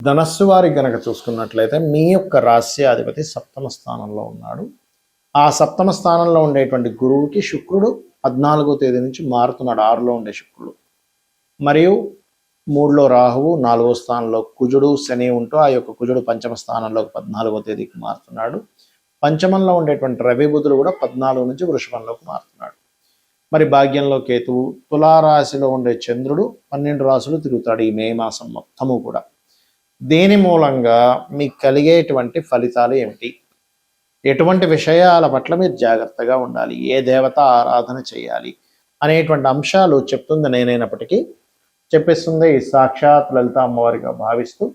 ధనస్సు వారికి గనక చూసుకున్నట్లయితే మీ యొక్క రాస్యాధిపతి సప్తమ స్థానంలో ఉన్నాడు. ఆ సప్తమ స్థానంలో ఉండేటువంటి గురువుకి శుక్రుడు 14వ తేదీ నుంచి మారుతున్నాడు. 6లో ఉండే శుక్రుడు మరియు 3లో రాహువు, 4వ స్థానంలో కుజుడు, శని ఉంటూ ఆ యొక్క కుజుడు పంచమ స్థానంలో 14వ తేదీకి మారుతున్నాడు. పంచమంలో ఉండేటువంటి రవి బుధుడు కూడా 14 నుంచి వృషభంలోకి మారుతున్నాడు. మరి భాగ్యంలో కేతువు, తులారాశిలో ఉండే చంద్రుడు 12 రాశులు తిరుగుతాడు ఈ మే మాసం మొత్తము కూడా. దీని మూలంగా మీకు కలిగేటువంటి ఫలితాలు ఏమిటి, ఎటువంటి విషయాల పట్ల మీరు జాగ్రత్తగా ఉండాలి, ఏ దేవత ఆరాధన చేయాలి అనేటువంటి అంశాలు చెప్తుంది నేనైనప్పటికీ చెప్పిస్తుంది సాక్షాత్ లలిత అమ్మవారిగా భావిస్తూ,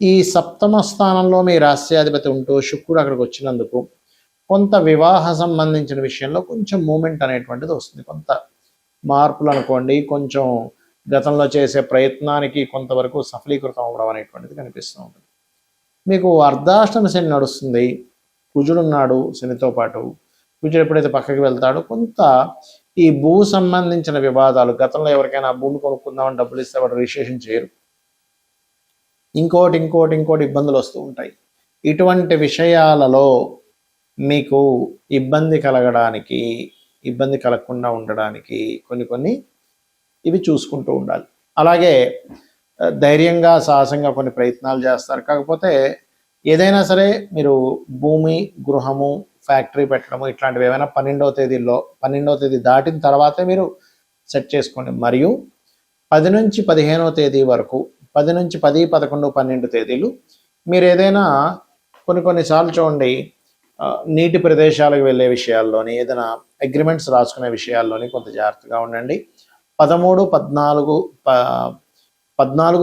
ఈ సప్తమ స్థానంలో మీ రాస్యాధిపతి ఉంటూ శుక్రుడు అక్కడికి వచ్చినందుకు కొంత వివాహ సంబంధించిన విషయంలో కొంచెం మూమెంట్ అనేటువంటిది వస్తుంది. కొంత మార్పులు అనుకోండి, కొంచెం గతంలో చేసే ప్రయత్నానికి కొంతవరకు సఫలీకృతం అవ్వడం అనేటువంటిది కనిపిస్తూ ఉంటుంది. మీకు అర్ధాష్టమ శని నడుస్తుంది, కుజుడున్నాడు శనితో పాటు. కుజుడు ఎప్పుడైతే పక్కకి వెళ్తాడో కొంత ఈ భూ సంబంధించిన వివాదాలు, గతంలో ఎవరికైనా భూమి కొనుక్కుందామని డబ్బులు ఇస్తే వాడు రిజిస్ట్రేషన్ చేయరు, ఇంకోటి ఇబ్బందులు వస్తూ ఉంటాయి. ఇటువంటి విషయాలలో మీకు ఇబ్బంది కలగకుండా ఉండడానికి కొన్ని ఇవి చూసుకుంటూ ఉండాలి. అలాగే ధైర్యంగా సాహసంగా కొన్ని ప్రయత్నాలు చేస్తారు. కాకపోతే ఏదైనా సరే మీరు భూమి, గృహము, ఫ్యాక్టరీ పెట్టడము ఇట్లాంటివి ఏమైనా 12వ తేదీ దాటిన తర్వాతే మీరు సెట్ చేసుకోండి. మరియు 10 నుంచి 15వ తేదీ వరకు, 10 నుంచి 10, 11, 12 తేదీలు మీరు ఏదైనా కొన్నిసార్లు చూడండి, నీటి ప్రదేశాలకు వెళ్ళే విషయాల్లోని, ఏదైనా అగ్రిమెంట్స్ రాసుకునే విషయాల్లోని కొంత జాగ్రత్తగా ఉండండి. 13, 14,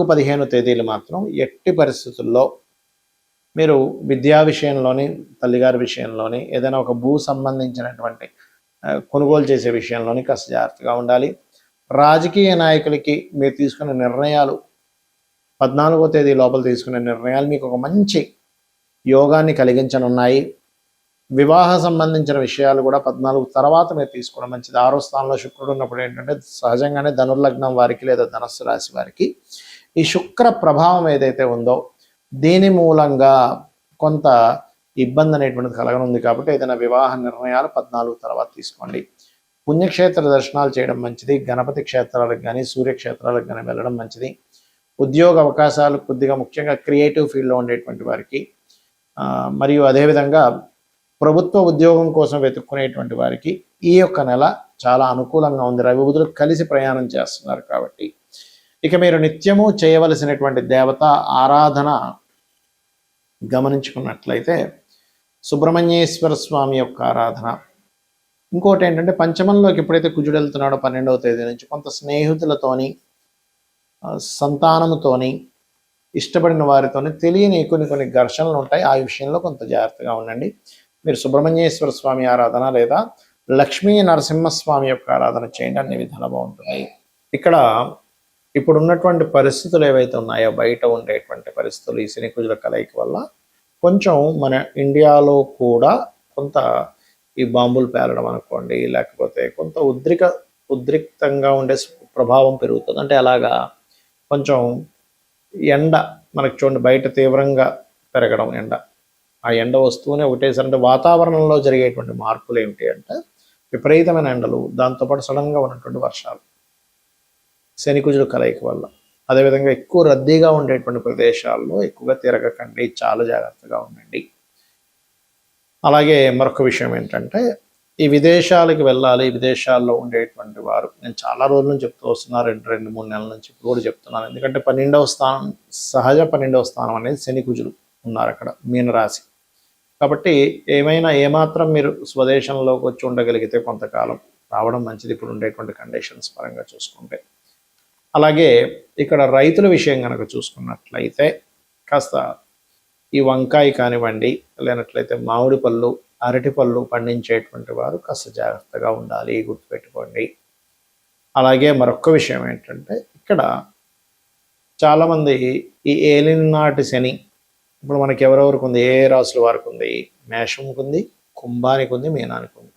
15 తేదీలు మాత్రం ఎట్టి పరిస్థితుల్లో మీరు విద్యా విషయంలోని, తల్లిగారి విషయంలోని, ఏదైనా ఒక భూ సంబంధించినటువంటి కొనుగోలు చేసే విషయంలోని కాస్త జాగ్రత్తగా ఉండాలి. రాజకీయ నాయకులకి మీరు తీసుకునే నిర్ణయాలు, 14వ తేదీ లోపల తీసుకునే నిర్ణయాలు మీకు ఒక మంచి యోగాన్ని కలిగించనున్నాయి. వివాహ సంబంధించిన విషయాలు కూడా 14 తర్వాత మీరు తీసుకోవడం మంచిది. 6వ స్థానంలో శుక్రుడు ఉన్నప్పుడు ఏంటంటే సహజంగానే ధనుర్లగ్నం వారికి లేదా ధనస్సు రాశి వారికి ఈ శుక్ర ప్రభావం ఏదైతే ఉందో దీని మూలంగా కొంత ఇబ్బంది అనేటువంటిది కలగనుంది. కాబట్టి ఏదైనా వివాహ నిర్ణయాలు 14 తర్వాత తీసుకోండి. పుణ్యక్షేత్ర దర్శనాలు చేయడం మంచిది. గణపతి క్షేత్రాలకు కానీ, సూర్యక్షేత్రాలకు కానీ వెళ్ళడం మంచిది. ఉద్యోగ అవకాశాలు కొద్దిగా ముఖ్యంగా క్రియేటివ్ ఫీల్డ్లో ఉండేటువంటి వారికి, మరియు అదేవిధంగా ప్రభుత్వ ఉద్యోగం కోసం వెతుక్కునేటువంటి వారికి ఈ యొక్క నెల చాలా అనుకూలంగా ఉంది. రవి బుధులు కలిసి ప్రయాణం చేస్తున్నారు కాబట్టి ఇక మీరు నిత్యము చేయవలసినటువంటి దేవత ఆరాధన గమనించుకున్నట్లయితే సుబ్రహ్మణ్యేశ్వర స్వామి యొక్క ఆరాధన. ఇంకోటి ఏంటంటే పంచమంలోకి ఎప్పుడైతే కుజుడు వెళ్తున్నాడో 12వ తేదీ నుంచి కొంత స్నేహితులతోని, సంతానముతోని, ఇష్టపడిన వారితోని తెలియని కొన్ని ఘర్షణలు ఉంటాయి. ఆ విషయంలో కొంత జాగ్రత్తగా ఉండండి. మీరు సుబ్రహ్మణ్యేశ్వర స్వామి ఆరాధన లేదా లక్ష్మీ నరసింహస్వామి యొక్క ఆరాధన చేయండి, అన్ని విధాలు బాగుంటున్నాయి. ఇక్కడ ఇప్పుడు ఉన్నటువంటి పరిస్థితులు ఏవైతే ఉన్నాయో, బయట ఉండేటువంటి పరిస్థితులు ఈ శని కుజుల కలయిక వల్ల కొంచెం మన ఇండియాలో కూడా కొంత ఈ బాంబులు పేలడం అనుకోండి, లేకపోతే కొంత ఉద్రిక్తంగా ఉండే ప్రభావం పెరుగుతుంది. అంటే అలాగా కొంచెం ఎండ మనకు చూడండి, బయట తీవ్రంగా పెరగడం ఎండ, ఆ ఎండ వస్తూనే ఒకటేసారి అంటే వాతావరణంలో జరిగేటువంటి మార్పులు ఏమిటి అంటే విపరీతమైన ఎండలు, దాంతోపాటు సడన్గా ఉన్నటువంటి వర్షాలు శని కుజుడు కలయిక వల్ల. అదేవిధంగా ఎక్కువ రద్దీగా ఉండేటువంటి ప్రదేశాల్లో ఎక్కువగా తిరగకండి, చాలా జాగ్రత్తగా ఉండండి. అలాగే మరొక విషయం ఏంటంటే ఈ విదేశాలకు వెళ్ళాలి, విదేశాల్లో ఉండేటువంటి వారు, నేను చాలా రోజుల నుంచి చెప్తూ వస్తున్నాను, 2-3 నెలల నుంచి ఇప్పుడు కూడా చెప్తున్నాను. ఎందుకంటే 12వ స్థానం, సహజ 12వ స్థానం అనేది శని కుజుడు ఉన్నారు అక్కడ, మీనరాశి. కాబట్టి ఏమాత్రం మీరు స్వదేశంలోకి వచ్చి ఉండగలిగితే కొంతకాలం రావడం మంచిది ఇప్పుడు ఉండేటువంటి కండిషన్స్ పరంగా చూసుకుంటే. అలాగే ఇక్కడ రైతుల విషయం కనుక చూసుకున్నట్లయితే కాస్త ఈ వంకాయ కానివ్వండి, లేనట్లయితే మామిడి పళ్ళు, అరటి పళ్ళు పండించేటువంటి వారు కాస్త జాగ్రత్తగా ఉండాలి, గుర్తుపెట్టుకోండి. అలాగే మరొక విషయం ఏంటంటే ఇక్కడ చాలామంది ఈ ఏలినాటి శని ఇప్పుడు మనకి ఎవరెవరికి ఉంది, ఏ రాసుల వారికి ఉంది, మేషంకి ఉంది, కుంభానికి ఉంది, మీనానికి ఉంది.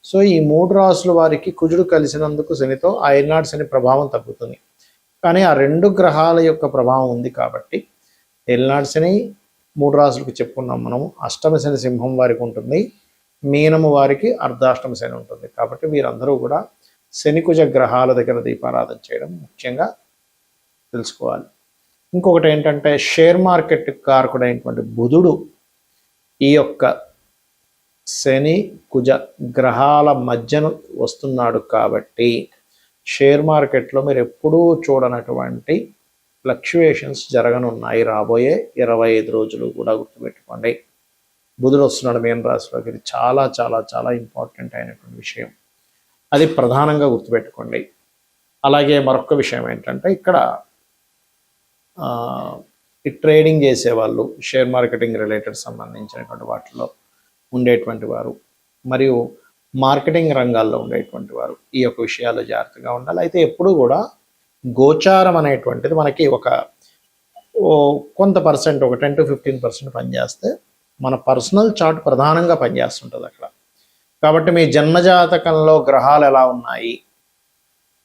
సో ఈ 3 రాసుల వారికి కుజుడు కలిసినందుకు శనితో ఆ ఏలినాటి శని ప్రభావం తగ్గుతుంది. కానీ ఆ 2 గ్రహాల యొక్క ప్రభావం ఉంది కాబట్టి ఏలినాటి శని 3 రాసులకు చెప్పుకున్నాం మనం. అష్టమ శని సింహం వారికి ఉంటుంది, మీనము వారికి అర్ధాష్టమ శని ఉంటుంది. కాబట్టి వీరందరూ కూడా శనికుజ గ్రహాల దగ్గర దీపారాధన చేయడం ముఖ్యంగా తెలుసుకోవాలి. ఇంకొకటి ఏంటంటే షేర్ మార్కెట్ కారకుడైనటువంటి బుధుడు ఈ యొక్క శని కుజ గ్రహాల మధ్యన వస్తున్నాడు కాబట్టి షేర్ మార్కెట్లో మీరు ఎప్పుడూ చూడనటువంటి ఫ్లక్చుయేషన్స్ జరగనున్నాయి రాబోయే 25 రోజులు కూడా గుర్తుపెట్టుకోండి. బుధుడు వస్తున్నాడు మీన రాశిలోకి. ఇది చాలా చాలా చాలా ఇంపార్టెంట్ అయినటువంటి విషయం, అది ప్రధానంగా గుర్తుపెట్టుకోండి. అలాగే మరొక విషయం ఏంటంటే ఇక్కడ ఈ ట్రేడింగ్ చేసేవాళ్ళు, షేర్ మార్కెటింగ్ రిలేటెడ్ సంబంధించినటువంటి వాటిలో ఉండేటువంటి వారు మరియు మార్కెటింగ్ రంగాల్లో ఉండేటువంటి వారు ఈ యొక్క విషయాల్లో జాగ్రత్తగా ఉండాలి. అయితే ఎప్పుడు కూడా గోచారం అనేటువంటిది మనకి కొంత పర్సెంట్, ఒక 10 to 15% పనిచేస్తే మన పర్సనల్ చార్ట్ ప్రధానంగా పనిచేస్తుంటుంది అక్కడ. కాబట్టి మీ జన్మజాతకంలో గ్రహాలు ఎలా ఉన్నాయి,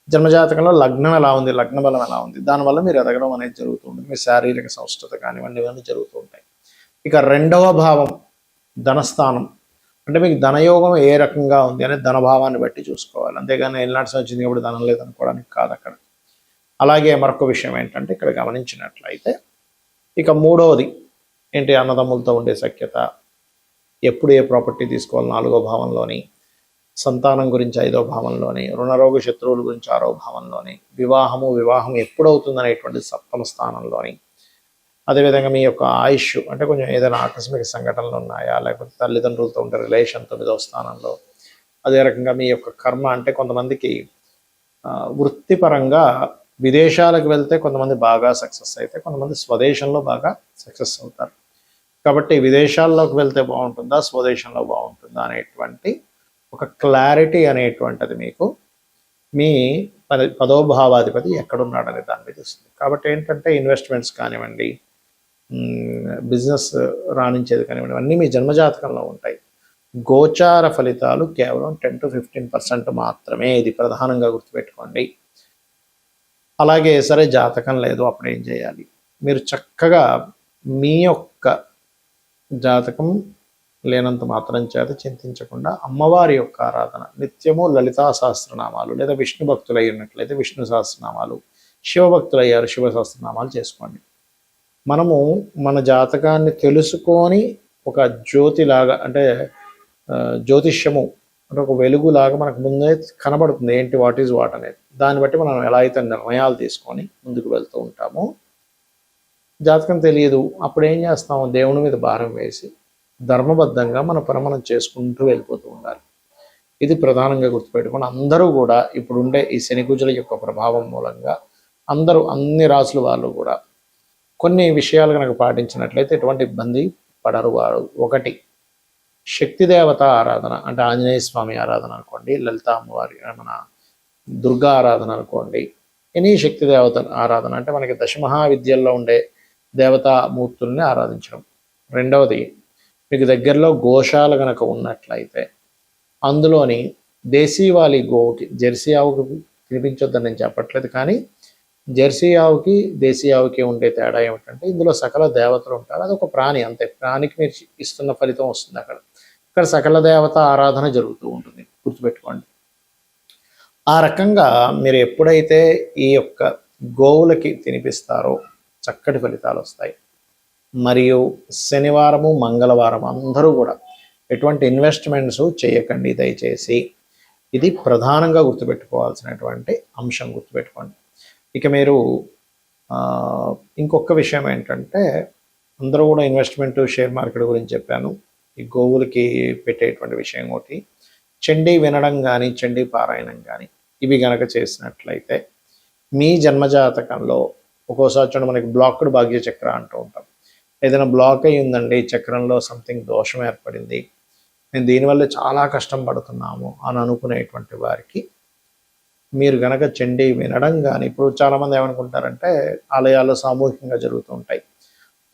జన్మజాతకంలో లగ్నం ఎలా ఉంది, లగ్న బలం ఎలా ఉంది, దానివల్ల మీరు ఎదగడం అనేది జరుగుతూ ఉంటుంది. మీ శారీరక సంస్కృత కానివ్వండి, ఇవన్నీ జరుగుతూ ఉంటాయి. ఇక 2వ భావం ధనస్థానం, అంటే మీకు ధనయోగం ఏ రకంగా ఉంది అనేది ధనభావాన్ని బట్టి చూసుకోవాలి, అంతేగాని ఎల్నాటి వచ్చింది కాబట్టి ధనం లేదనుకోవడానికి కాదు అక్కడ. అలాగే మరొక విషయం ఏంటంటే ఇక్కడ గమనించినట్లయితే ఇక 3వది ఏంటి, అన్నదమ్ములతో ఉండే సఖ్యత, ఎప్పుడు ఏ ప్రాపర్టీ తీసుకోవాలి 4వ భావంలోని, సంతానం గురించి 5వ భావంలోని, రుణరోగ శత్రువుల గురించి 6వ భావంలోని, వివాహం ఎప్పుడవుతుంది అనేటువంటి 7వ స్థానంలోని, అదేవిధంగా మీ యొక్క ఆయుష్ అంటే కొంచెం ఏదైనా ఆకస్మిక సంఘటనలు ఉన్నాయా, లేకపోతే తల్లిదండ్రులతో ఉండే రిలేషన్ 9వ స్థానంలో, అదే రకంగా మీ యొక్క కర్మ అంటే కొంతమందికి వృత్తిపరంగా విదేశాలకు వెళ్తే కొంతమంది బాగా సక్సెస్ అయితే, కొంతమంది స్వదేశంలో బాగా సక్సెస్ అవుతారు. కాబట్టి విదేశాల్లోకి వెళ్తే బాగుంటుందా, స్వదేశంలో బాగుంటుందా అనేటువంటి ఒక క్లారిటీ అనేటువంటిది మీకు మీ 10వ భావాధిపతి ఎక్కడున్నాడనే దాని మీద వస్తుంది. కాబట్టి ఏంటంటే ఇన్వెస్ట్మెంట్స్ కానివ్వండి, బిజినెస్ రాణించేది కానివ్వండి, అన్నీ మీ జన్మజాతకంలో ఉంటాయి. గోచార ఫలితాలు కేవలం 10 to 15% మాత్రమే, ఇది ప్రధానంగా గుర్తుపెట్టుకోండి. అలాగే సరే జాతకం లేదు, అప్పుడు ఏం చేయాలి, మీరు చక్కగా మీ యొక్క జాతకం లేనంత మాత్రం చేత చింతించకుండా అమ్మవారి యొక్క ఆరాధన నిత్యము లలితా సహస్రనామాలు, లేదా విష్ణు భక్తులు అయినట్లయితే విష్ణు సహస్రనామాలు, శివభక్తులయ్యారు శివ సహస్రనామాలు చేసుకోండి. మనము మన జాతకాన్ని తెలుసుకొని ఒక జ్యోతిలాగా, అంటే జ్యోతిష్యము అంటే ఒక వెలుగులాగా మనకు ముందే కనబడుతుంది ఏంటి, వాట్ ఈజ్ వాట్ అనేది. దాన్ని బట్టి మనం ఎలా అయితే నిర్ణయాలు తీసుకొని ముందుకు వెళ్తూ ఉంటామో, జాతకం తెలియదు అప్పుడు ఏం చేస్తాము, దేవుని మీద భారం వేసి ధర్మబద్ధంగా మన పని మనం చేసుకుంటూ వెళ్ళిపోతూ ఉండాలి. ఇది ప్రధానంగా గుర్తుపెట్టుకుని అందరూ కూడా ఇప్పుడుండే ఈ శనికుజుల యొక్క ప్రభావం మూలంగా అందరూ అన్ని రాసుల వాళ్ళు కూడా కొన్ని విషయాలు కనుక పాటించినట్లయితే ఎటువంటి ఇబ్బంది పడరు వారు. ఒకటి, శక్తి దేవత ఆరాధన, అంటే ఆంజనేయ స్వామి ఆరాధన అనుకోండి, లలిత అమ్మవారి మన దుర్గా ఆరాధన అనుకోండి, ఎనీ శక్తి దేవత ఆరాధన అంటే మనకి దశమహావిద్యల్లో ఉండే దేవతామూర్తుల్ని ఆరాధించడం. రెండవది, మీకు దగ్గరలో గోశాల కనుక ఉన్నట్లయితే అందులోని దేశీవాలి గోవుకి, జెర్సీ ఆవుకి తినిపించొద్దని నేను చెప్పట్లేదు, కానీ జెర్సీ ఆవుకి దేశీ ఆవుకి ఉండే తేడా ఏమిటంటే ఇందులో సకల దేవతలు ఉంటారు, అది ఒక ప్రాణి అంతే, ప్రాణికి మీరు ఇస్తున్న ఫలితం వస్తుంది అక్కడ. ఇక్కడ సకల దేవత ఆరాధన జరుగుతూ ఉంటుంది, గుర్తుపెట్టుకోండి. ఆ రకంగా మీరు ఎప్పుడైతే ఈ యొక్క గోవులకి తినిపిస్తారో చక్కటి ఫలితాలు వస్తాయి. మరియు శనివారము మంగళవారం అందరూ కూడా ఎటువంటి ఇన్వెస్ట్మెంట్స్ చేయకండి దయచేసి, ఇది ప్రధానంగా గుర్తుపెట్టుకోవాల్సినటువంటి అంశం, గుర్తుపెట్టుకోండి. ఇక మీరు ఇంకొక విషయం ఏంటంటే అందరూ కూడా ఇన్వెస్ట్మెంట్ షేర్ మార్కెట్ గురించి చెప్పాను, ఈ గోవులకి పెట్టేటువంటి విషయం ఒకటి. చండీ వినడం కానీ చండీ పారాయణం కానీ ఇవి గనక చేసినట్లయితే మీ జన్మజాతకంలో ఒక్కోసారి చూడండి మనకి బ్లాక్డ్ భాగ్య చక్ర అంటూ ఉంటాం, ఏదైనా బ్లాక్ అయ్యి ఉందండి చక్రంలో, సంథింగ్ దోషం ఏర్పడింది, మేము దీనివల్ల చాలా కష్టం పడుతున్నాము అని అనుకునేటువంటి వారికి మీరు గనక చండీ వినడం కానీ, ఇప్పుడు చాలామంది ఏమనుకుంటారంటే ఆలయాల్లో సామూహికంగా జరుగుతూ ఉంటాయి,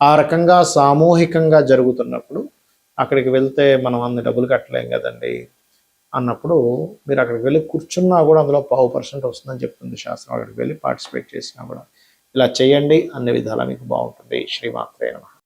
ఆ రకంగా సామూహికంగా జరుగుతున్నప్పుడు అక్కడికి వెళ్తే మనం అన్ని డబ్బులు కట్టలేం కదండి, అన్నప్పుడు మీరు అక్కడికి వెళ్ళి కూర్చున్నా కూడా అందులో 0.5% వస్తుందని చెప్తుంది శాస్త్రం. అక్కడికి వెళ్ళి పార్టిసిపేట్ చేసినా కూడా ఇలా చేయండి, అన్ని విధాలా మీకు బాగుంటుంది. శ్రీమాత్రే నమః.